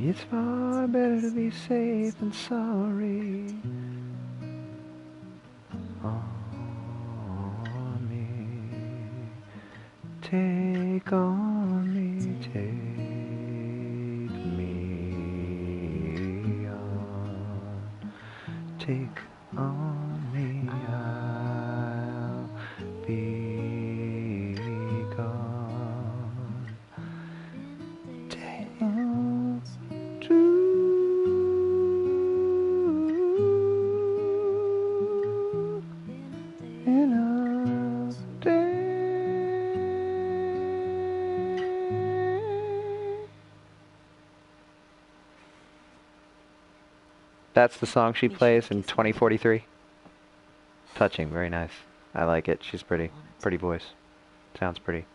It's far better to be safe than sorry. On me, take on me, take me on, take on me, I'll be gone. Down in a day. That's the song she plays in 2043. Touching, very nice. I like it. She's pretty. Pretty voice. Sounds pretty.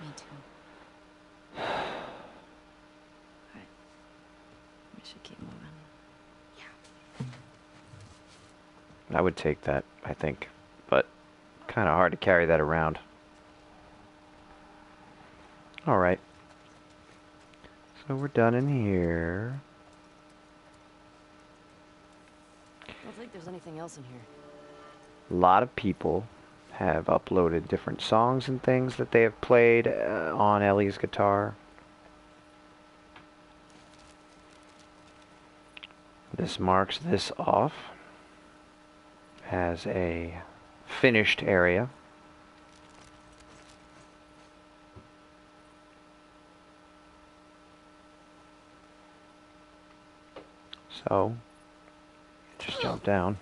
Me too. We should keep moving. I would take that, I think. But kind of hard to carry that around. Alright. So we're done in here. I don't think there's anything else in here. A lot of people have uploaded different songs and things that they have played on Ellie's guitar. This marks this off as a finished area. So, just jump down.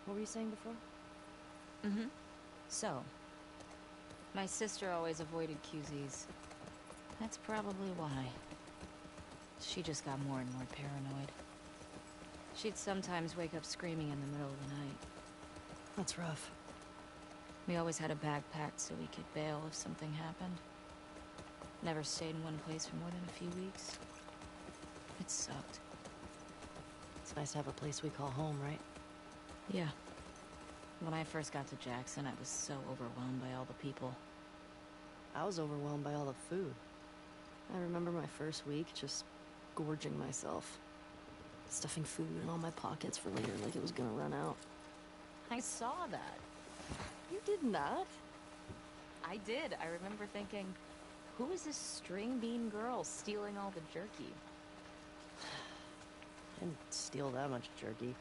What were you saying before? So, my sister always avoided QZs. That's probably why. She just got more and more paranoid. She'd sometimes wake up screaming in the middle of the night. That's rough. We always had a bag packed so we could bail if something happened. Never stayed in one place for more than a few weeks. It sucked. It's nice to have a place we call home, right? Yeah. When I first got to Jackson, I was so overwhelmed by all the people. I was overwhelmed by all the food. I remember my first week just gorging myself. Stuffing food in all my pockets for later like it was gonna run out. I saw that. You did not? I did. I remember thinking, who is this string bean girl stealing all the jerky? I didn't steal that much jerky.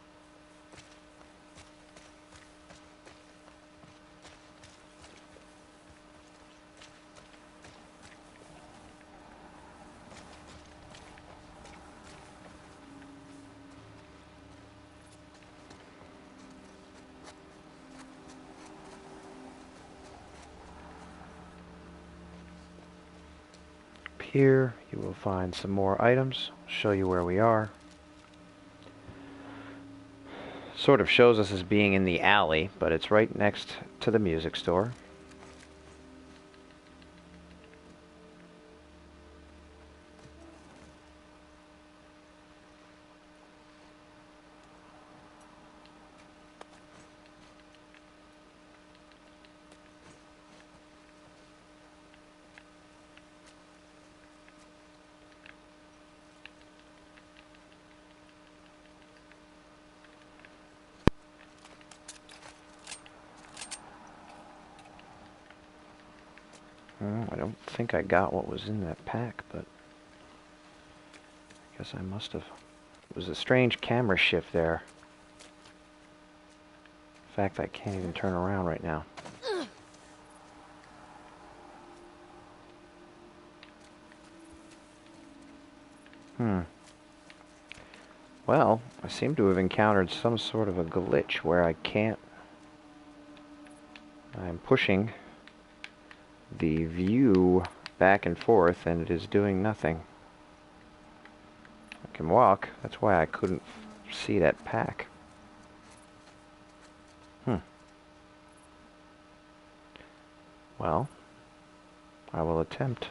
here, you will find some more items. I'll show you where we are. Sort of shows us as being in the alley, but it's right next to the music store. I don't think I got what was in that pack, but I guess I must have. It was a strange camera shift there. In fact, I can't even turn around right now. Well, I seem to have encountered some sort of a glitch where I can't. I'm pushing the view back and forth and it is doing nothing. I can walk, that's why I couldn't see that pack. Well, I will attempt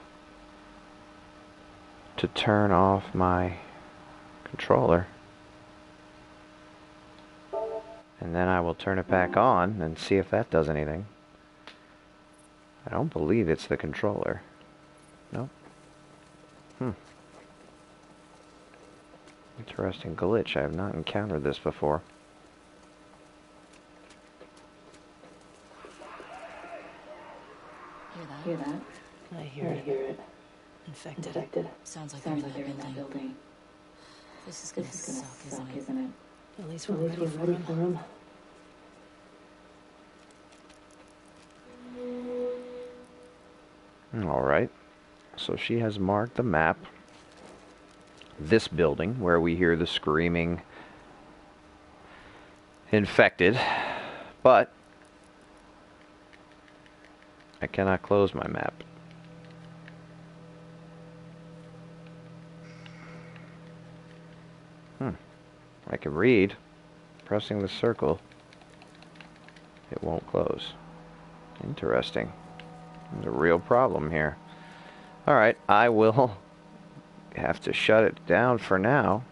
to turn off my controller. And then I will turn it back on and see if that does anything. I don't believe it's the controller. Nope. Interesting glitch. I have not encountered this before. Hear that? I hear it. Infected. Sounds like they're in that building. This is gonna suck, isn't it? At least we're ready for him. Alright. So she has marked the map. This building, where we hear the screaming infected. But I cannot close my map. I can read. Pressing the circle, it won't close. Interesting. There's a real problem here. Alright, I will have to shut it down for now.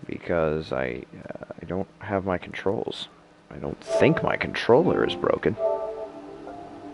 Because I don't have my controls. I don't think my controller is broken.